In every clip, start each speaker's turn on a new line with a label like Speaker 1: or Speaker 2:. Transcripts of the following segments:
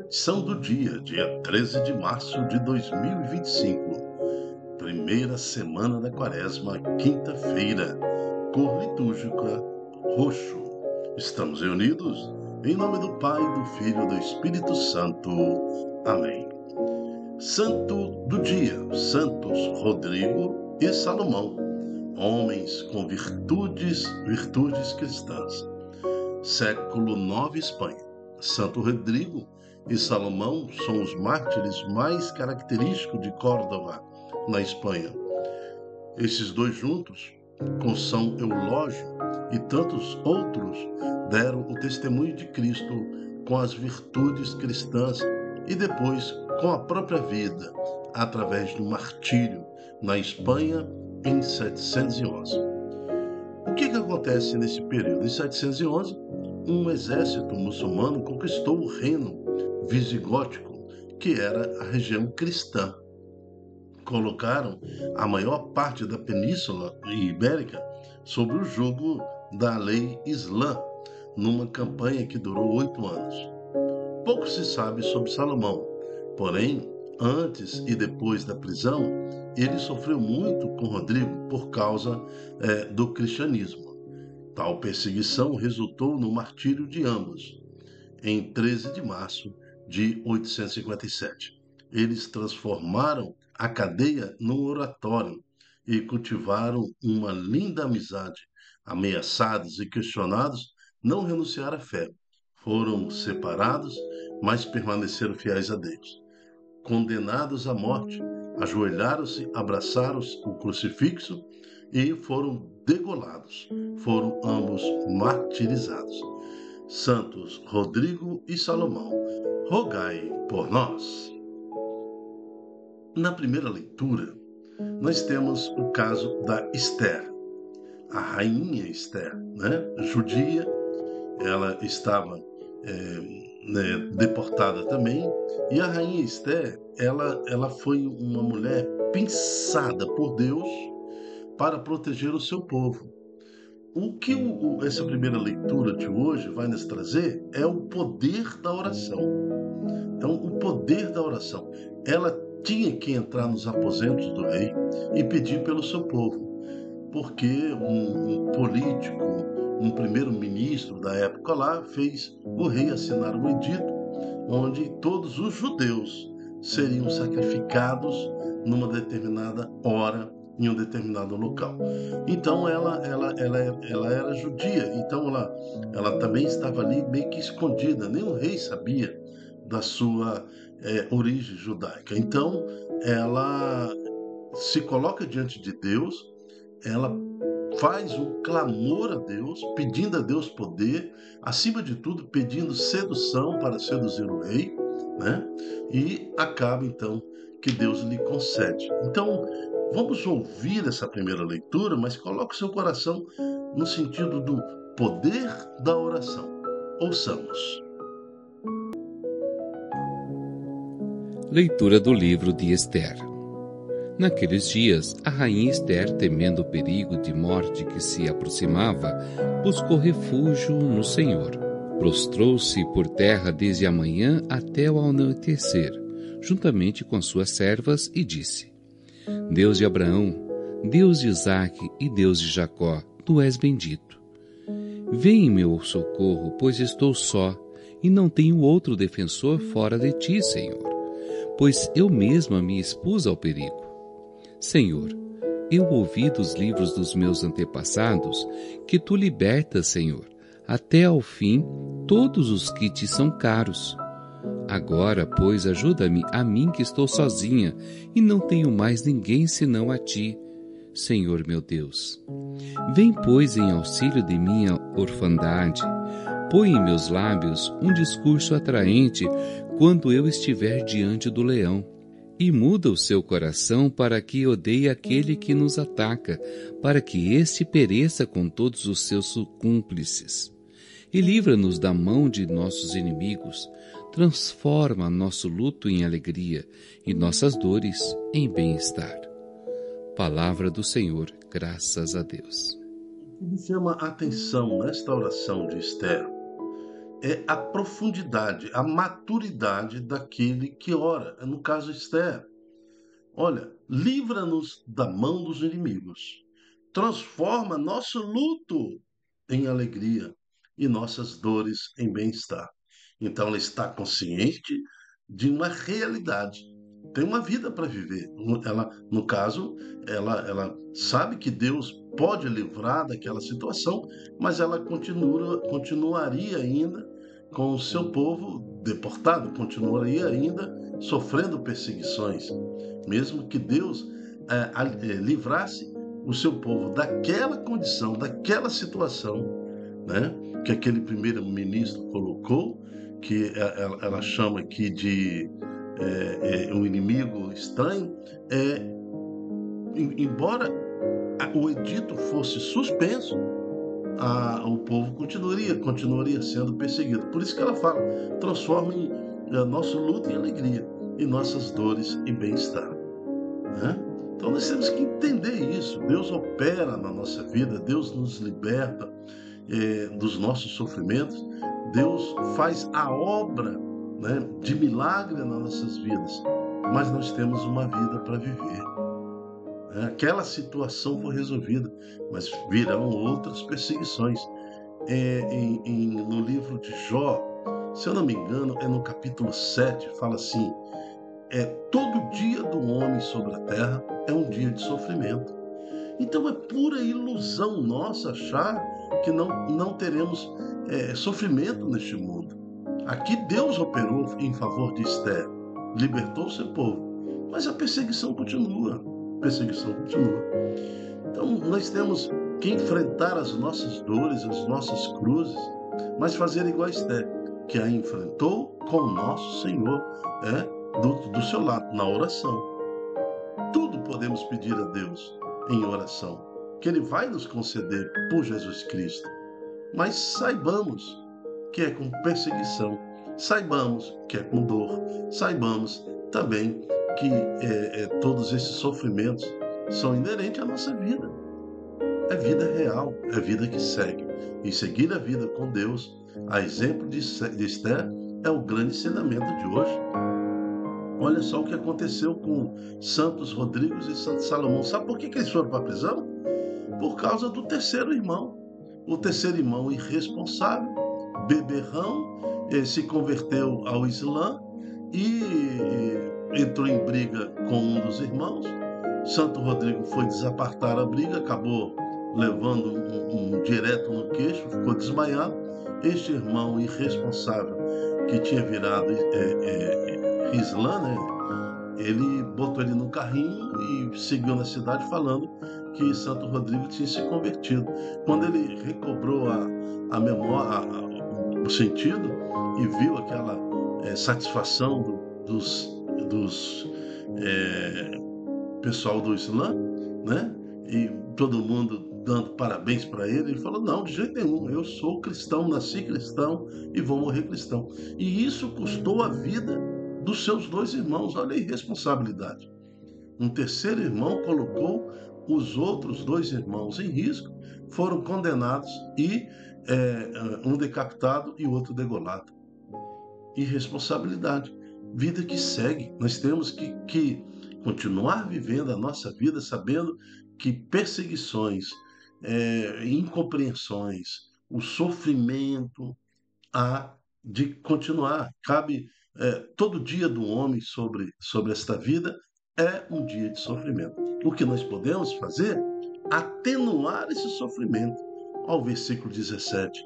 Speaker 1: Edição do dia 13 de março de 2025. Primeira semana da quaresma, quinta-feira. Cor litúrgica, roxo. Estamos reunidos em nome do Pai, do Filho e do Espírito Santo. Amém. Santo do dia, Santos Rodrigo e Salomão, homens com virtudes cristãs. Século IX, Espanha. Santo Rodrigo e Salomão são os mártires mais característicos de Córdoba, na Espanha. Esses dois juntos, com São Eulógio e tantos outros, deram o testemunho de Cristo com as virtudes cristãs e depois com a própria vida, através do martírio, na Espanha, em 711. O que acontece nesse período? Em 711, um exército muçulmano conquistou o reino visigótico, que era a região cristã. Colocaram a maior parte da Península Ibérica sob o jugo da lei islã, numa campanha que durou 8 anos. Pouco se sabe sobre Salomão, porém, antes e depois da prisão, ele sofreu muito com Rodrigo por causa do cristianismo. Tal perseguição resultou no martírio de ambos, em 13 de março de 857. Eles transformaram a cadeia num oratório e cultivaram uma linda amizade. Ameaçados e questionados, não renunciaram à fé. Foram separados, mas permaneceram fiéis a Deus. Condenados à morte, ajoelharam-se, abraçaram o crucifixo e foram degolados. Foram ambos martirizados. Santos Rodrigo e Salomão, rogai por nós. Na primeira leitura, nós temos o caso da Esther, a rainha Esther, judia. Ela estava deportada também, e a rainha Esther, ela foi uma mulher pensada por Deus para proteger o seu povo. O que essa primeira leitura de hoje vai nos trazer é o poder da oração. Então, o poder da oração. Ela tinha que entrar nos aposentos do rei e pedir pelo seu povo, porque um político, um primeiro-ministro da época lá, fez o rei assinar um edito onde todos os judeus seriam sacrificados numa determinada hora, em um determinado local. Então ela era judia, então ela também estava ali meio que escondida, nem o rei sabia da sua origem judaica. Então ela se coloca diante de Deus, ela faz um clamor a Deus, pedindo a Deus poder, acima de tudo pedindo sedução para seduzir o rei, e acaba então que Deus lhe concede. Então, vamos ouvir essa primeira leitura, mas coloque seu coração no sentido do poder da oração. Ouçamos.
Speaker 2: Leitura do livro de Esther. Naqueles dias, a rainha Esther, temendo o perigo de morte que se aproximava, buscou refúgio no Senhor. Prostrou-se por terra desde a manhã até o anoitecer, juntamente com suas servas, e disse: Deus de Abraão, Deus de Isaque e Deus de Jacó, tu és bendito. Vem em meu socorro, pois estou só, e não tenho outro defensor fora de ti, Senhor, pois eu mesma me expus ao perigo. Senhor, eu ouvi dos livros dos meus antepassados que tu libertas, Senhor, até ao fim todos os que te são caros. Agora, pois, ajuda-me a mim que estou sozinha e não tenho mais ninguém senão a ti, Senhor meu Deus. Vem, pois, em auxílio de minha orfandade. Põe em meus lábios um discurso atraente quando eu estiver diante do leão. E muda o seu coração para que odeie aquele que nos ataca, para que este pereça com todos os seus cúmplices. E livra-nos da mão de nossos inimigos, transforma nosso luto em alegria e nossas dores em bem-estar. Palavra do Senhor, graças a Deus.
Speaker 1: O que me chama a atenção nesta oração de Esther é a profundidade, a maturidade daquele que ora. No caso Esther, olha, livra-nos da mão dos inimigos, transforma nosso luto em alegria e nossas dores em bem-estar. Então ela está consciente de uma realidade, tem uma vida para viver. Ela, no caso, ela sabe que Deus pode livrar daquela situação, mas ela continuaria ainda com o seu povo deportado, continuaria ainda sofrendo perseguições, mesmo que Deus livrasse o seu povo daquela condição, daquela situação, né, que aquele primeiro-ministro colocou, que ela chama aqui de um inimigo estranho, embora o edito fosse suspenso, o povo continuaria sendo perseguido. Por isso que ela fala, transforme nosso luto em alegria e nossas dores em bem-estar, né? Então nós temos que entender isso. Deus opera na nossa vida, Deus nos liberta dos nossos sofrimentos, Deus faz a obra, né, de milagre nas nossas vidas, mas nós temos uma vida para viver. Aquela situação foi resolvida, mas virão outras perseguições. No livro de Jó, se eu não me engano, no capítulo 7, fala assim: todo dia do homem sobre a terra é um dia de sofrimento. Então é pura ilusão nossa achar que não teremos sofrimento neste mundo. Aqui Deus operou em favor de Esther, libertou o seu povo, mas a perseguição continua. Então nós temos que enfrentar as nossas dores, as nossas cruzes, mas fazer igual a Esther, que a enfrentou com o nosso Senhor do seu lado, na oração. Tudo podemos pedir a Deus em oração, que Ele vai nos conceder por Jesus Cristo. Mas saibamos que é com perseguição, saibamos que é com dor, saibamos também que todos esses sofrimentos são inerentes à nossa vida. É vida real, é vida que segue. E seguir a vida com Deus, a exemplo de Esther, é o grande ensinamento de hoje. Olha só o que aconteceu com Santos Rodrigues e Santos Salomão. Sabe por que eles foram para a prisão? Por causa do terceiro irmão. O terceiro irmão irresponsável, beberrão, se converteu ao Islã e entrou em briga com um dos irmãos. Santo Rodrigo foi desapartar a briga, acabou levando um direto no queixo, ficou desmaiado. Este irmão irresponsável, que tinha virado Islã, né? Ele botou ele no carrinho e seguiu na cidade falando que Santo Rodrigo tinha se convertido. Quando ele recobrou a memória, o sentido, e viu aquela satisfação dos pessoal do Islã, né? E todo mundo dando parabéns para ele, ele falou: não, de jeito nenhum, eu sou cristão, nasci cristão e vou morrer cristão. E isso custou a vida dos seus dois irmãos. Olha a irresponsabilidade. Um terceiro irmão colocou os outros dois irmãos em risco, foram condenados e um decapitado e o outro degolado. Irresponsabilidade. Vida que segue. Nós temos que continuar vivendo a nossa vida sabendo que perseguições, incompreensões, o sofrimento há de continuar. Cabe todo dia do homem sobre esta vida é um dia de sofrimento. O que nós podemos fazer? Atenuar esse sofrimento. Ao versículo 17,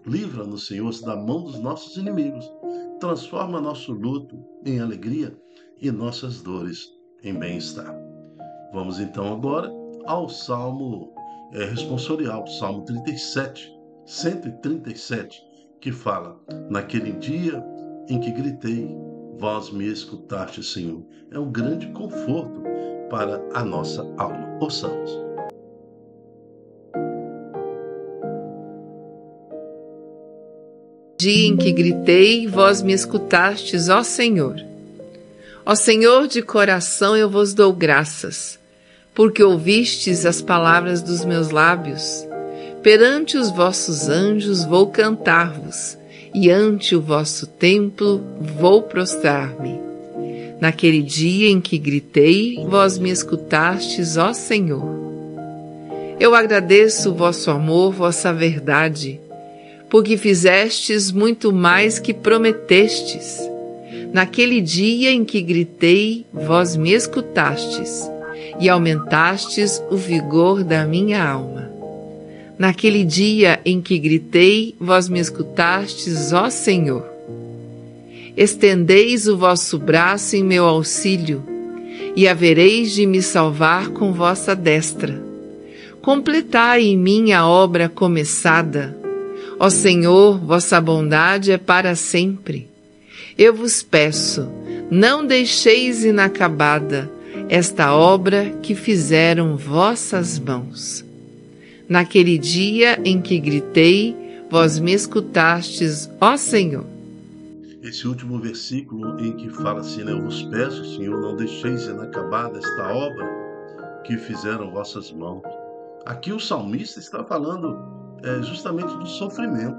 Speaker 1: livra-nos, Senhor, da mão dos nossos inimigos, transforma nosso luto em alegria e nossas dores em bem-estar. Vamos então agora ao Salmo responsorial, Salmo 37, 137, que fala: naquele dia em que gritei, vós me escutaste, Senhor. É um grande conforto para a nossa alma. Ouçamos.
Speaker 3: Dia em que gritei, vós me escutastes, ó Senhor. Ó Senhor, de coração eu vos dou graças, porque ouvistes as palavras dos meus lábios. Perante os vossos anjos vou cantar-vos, e ante o vosso templo vou prostrar-me. Naquele dia em que gritei, vós me escutastes, ó Senhor. Eu agradeço o vosso amor, vossa verdade, porque fizestes muito mais que prometestes. Naquele dia em que gritei, vós me escutastes, e aumentastes o vigor da minha alma. Naquele dia em que gritei, vós me escutastes, ó Senhor. Estendeis o vosso braço em meu auxílio, e havereis de me salvar com vossa destra. Completai em mim a obra começada. Ó Senhor, vossa bondade é para sempre. Eu vos peço, não deixeis inacabada esta obra que fizeram vossas mãos. Naquele dia em que gritei, vós me escutastes, ó Senhor.
Speaker 1: Esse último versículo em que fala assim, né? Eu vos peço, Senhor, não deixeis inacabada esta obra que fizeram vossas mãos. Aqui o salmista está falando justamente do sofrimento.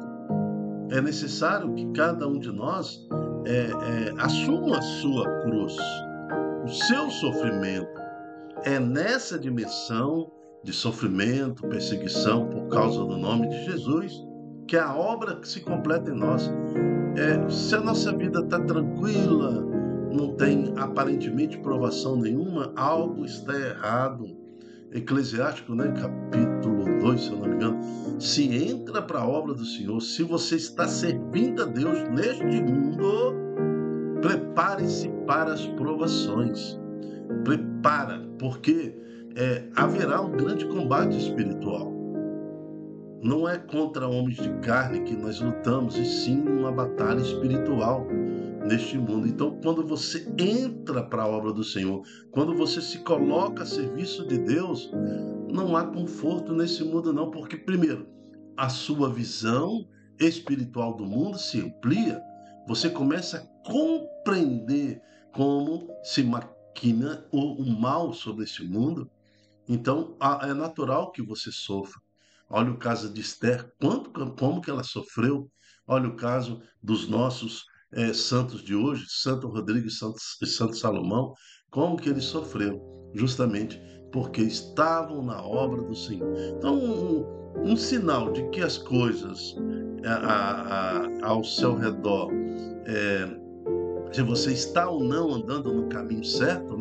Speaker 1: É necessário que cada um de nós assuma a sua cruz, o seu sofrimento. É nessa dimensão de sofrimento, perseguição por causa do nome de Jesus que a obra se completa em nós. Se a nossa vida está tranquila, não tem aparentemente provação nenhuma, algo está errado. Eclesiástico, capítulo 2, se eu não me engano, se entra para a obra do Senhor, se você está servindo a Deus neste mundo, prepare-se para as provações. Prepara, porque haverá um grande combate espiritual. Não é contra homens de carne que nós lutamos, e sim uma batalha espiritual neste mundo. Então, quando você entra para a obra do Senhor, quando você se coloca a serviço de Deus, não há conforto nesse mundo não, porque primeiro, a sua visão espiritual do mundo se amplia, você começa a compreender como se maquina o mal sobre este mundo. Então, é natural que você sofra. Olha o caso de Esther, como que ela sofreu. Olha o caso dos nossos santos de hoje, Santo Rodrigo e Santo Salomão, como que eles sofreram, justamente porque estavam na obra do Senhor. Então, um sinal de que as coisas ao seu redor, se você está ou não andando no caminho certo,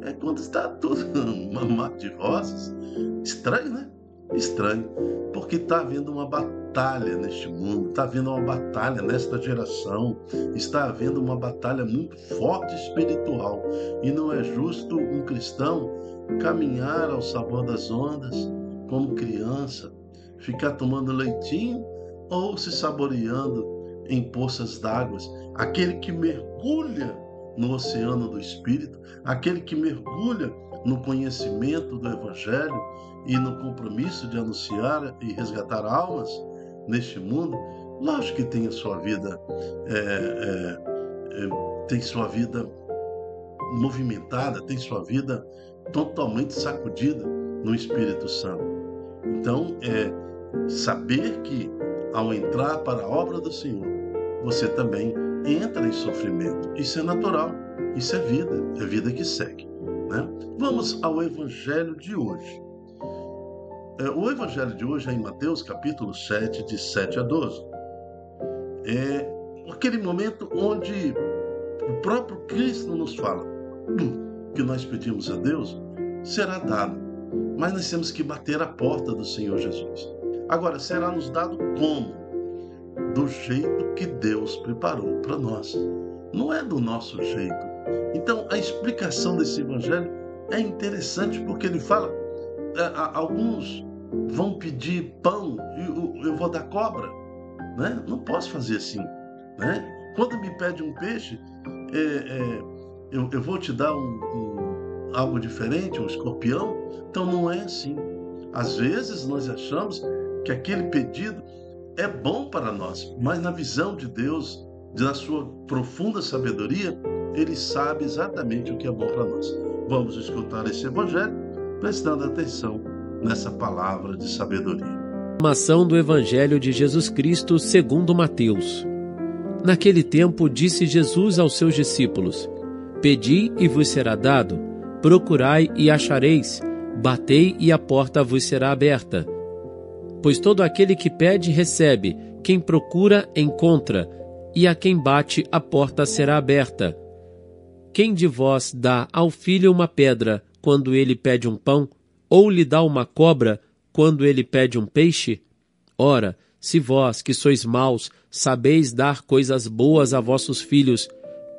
Speaker 1: é quando está tudo uma mar de rosas. Estranho, né? Estranho, porque está havendo uma batalha neste mundo, está havendo uma batalha nesta geração, está havendo uma batalha muito forte espiritual, e não é justo um cristão caminhar ao sabor das ondas como criança, ficar tomando leitinho ou se saboreando em poças d'água. Aquele que mergulha no oceano do Espírito, aquele que mergulha no conhecimento do Evangelho e no compromisso de anunciar e resgatar almas neste mundo, lógico que tem a sua vida, tem sua vida movimentada, tem sua vida totalmente sacudida no Espírito Santo. Então, saber que ao entrar para a obra do Senhor, você também entra em sofrimento. Isso é natural, isso é vida que segue. Vamos ao Evangelho de hoje. O Evangelho de hoje é em Mateus capítulo 7, de 7 a 12. É aquele momento onde o próprio Cristo nos fala: tudo que nós pedimos a Deus será dado, mas nós temos que bater a porta do Senhor Jesus. Agora, será nos dado como? Do jeito que Deus preparou para nós. Não é do nosso jeito. Então, a explicação desse Evangelho é interessante, porque ele fala, alguns vão pedir pão e eu vou dar cobra. Não posso fazer assim. Quando me pede um peixe, eu vou te dar algo diferente, um escorpião. Então, não é assim. Às vezes, nós achamos que aquele pedido é bom para nós, mas na visão de Deus, na sua profunda sabedoria, Ele sabe exatamente o que é bom para nós. Vamos escutar esse Evangelho, prestando atenção nessa palavra de sabedoria.
Speaker 4: Proclamação do Evangelho de Jesus Cristo segundo Mateus. Naquele tempo disse Jesus aos seus discípulos: Pedi e vos será dado, procurai e achareis, batei e a porta vos será aberta. Pois todo aquele que pede recebe, quem procura encontra, e a quem bate a porta será aberta. Quem de vós dá ao filho uma pedra quando ele pede um pão, ou lhe dá uma cobra quando ele pede um peixe? Ora, se vós, que sois maus, sabeis dar coisas boas a vossos filhos,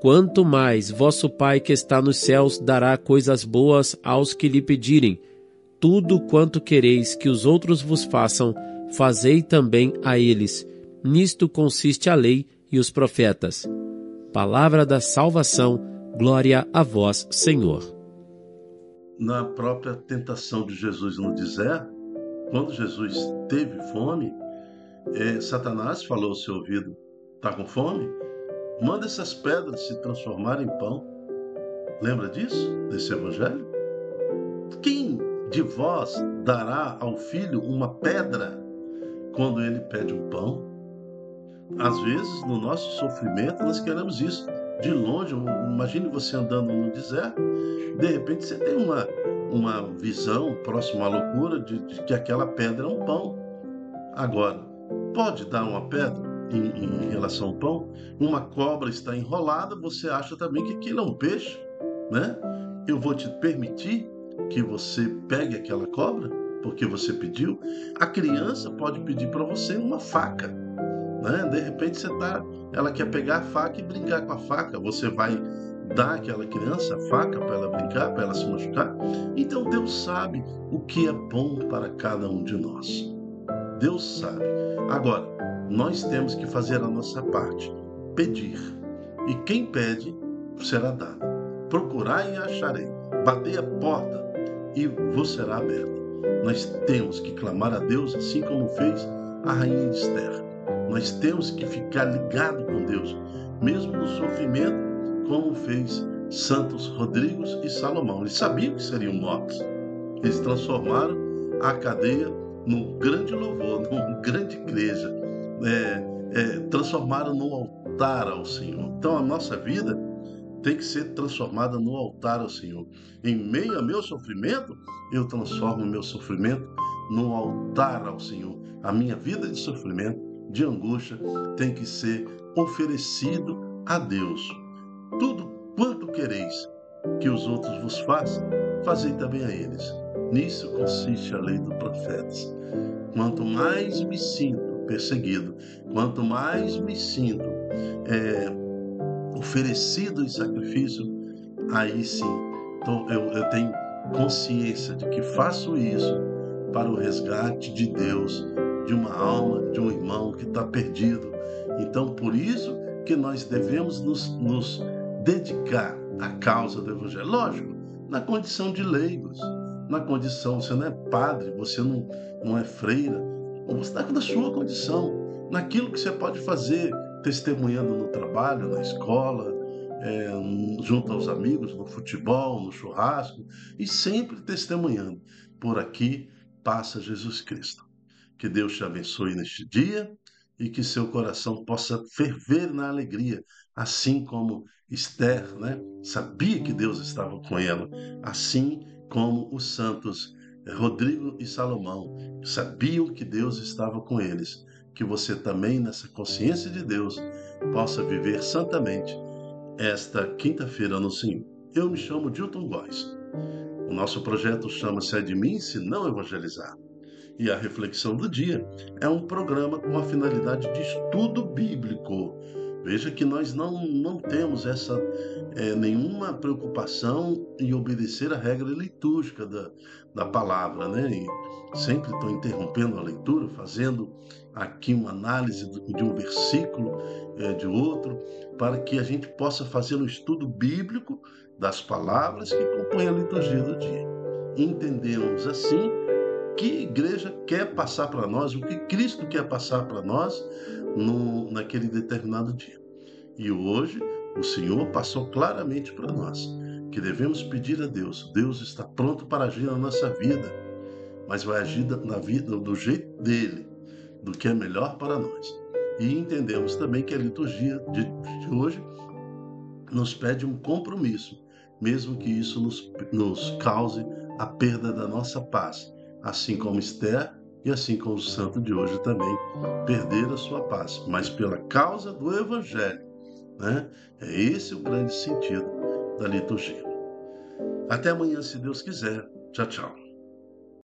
Speaker 4: quanto mais vosso Pai que está nos céus dará coisas boas aos que lhe pedirem. Tudo quanto quereis que os outros vos façam, fazei também a eles. Nisto consiste a lei e os profetas. Palavra da salvação, glória a vós, Senhor.
Speaker 1: Na própria tentação de Jesus no deserto, quando Jesus teve fome, Satanás falou ao seu ouvido: está com fome? Manda essas pedras se transformarem em pão. Lembra disso? Desse evangelho? Quem de vós dará ao filho uma pedra quando ele pede um pão? Às vezes, no nosso sofrimento, nós queremos isso de longe. Imagine você andando no deserto, de repente você tem uma visão próxima à loucura de que aquela pedra é um pão. Agora, pode dar uma pedra em relação ao pão? Uma cobra está enrolada, você acha também que aquilo é um peixe, né? Eu vou te permitir que você pegue aquela cobra, porque você pediu. A criança pode pedir para você uma faca, né? De repente ela quer pegar a faca e brincar com a faca. Você vai dar àquela criança a faca para ela brincar, para ela se machucar? Então Deus sabe o que é bom para cada um de nós. Deus sabe. Agora, nós temos que fazer a nossa parte, pedir. E quem pede, será dado. Procurai e acharei. Batei a porta e vos será aberta. Nós temos que clamar a Deus, assim como fez a rainha Esther. Nós temos que ficar ligado com Deus, mesmo no sofrimento, como fez Santos Rodrigos e Salomão. Eles sabiam que seriam mortos. Eles transformaram a cadeia num grande louvor, numa grande igreja. Transformaram no altar ao Senhor. Então a nossa vida tem que ser transformada no altar ao Senhor. Em meio ao meu sofrimento, eu transformo o meu sofrimento no altar ao Senhor. A minha vida de sofrimento, de angústia, tem que ser oferecido a Deus. Tudo quanto quereis que os outros vos façam, fazei também a eles. Nisso consiste a lei dos profetas. Quanto mais me sinto perseguido, quanto mais me sinto oferecido em sacrifício, aí sim, então eu tenho consciência de que faço isso para o resgate de Deus, de uma alma, de um irmão que está perdido. Então, por isso que nós devemos nos dedicar à causa do Evangelho. Lógico, na condição de leigos, na condição, você não é padre, você não é freira, você está na sua condição, naquilo que você pode fazer, testemunhando no trabalho, na escola, junto aos amigos, no futebol, no churrasco, e sempre testemunhando. Por aqui passa Jesus Cristo. Que Deus te abençoe neste dia e que seu coração possa ferver na alegria, assim como Esther, né, sabia que Deus estava com ela, assim como os santos Rodrigo e Salomão sabiam que Deus estava com eles. Que você também, nessa consciência de Deus, possa viver santamente esta quinta-feira no Senhor. Eu me chamo Dilton Góes. O nosso projeto chama-se É de Mim Se Não Evangelizar. E a reflexão do dia é um programa com a finalidade de estudo bíblico. Veja que nós não temos nenhuma preocupação em obedecer a regra litúrgica da palavra, né? E sempre estou interrompendo a leitura, fazendo aqui uma análise de um versículo, de outro, para que a gente possa fazer um estudo bíblico das palavras que compõem a liturgia do dia. Entendemos assim que a igreja quer passar para nós, o que Cristo quer passar para nós naquele determinado dia. E hoje o Senhor passou claramente para nós que devemos pedir a Deus. Deus está pronto para agir na nossa vida, mas vai agir na vida do jeito dele, do que é melhor para nós. E entendemos também que a liturgia de hoje nos pede um compromisso, mesmo que isso nos cause a perda da nossa paz, assim como Esther e assim como o santo de hoje também perderam a sua paz, mas pela causa do Evangelho, né? É esse o grande sentido da liturgia. Até amanhã, se Deus quiser. Tchau, tchau.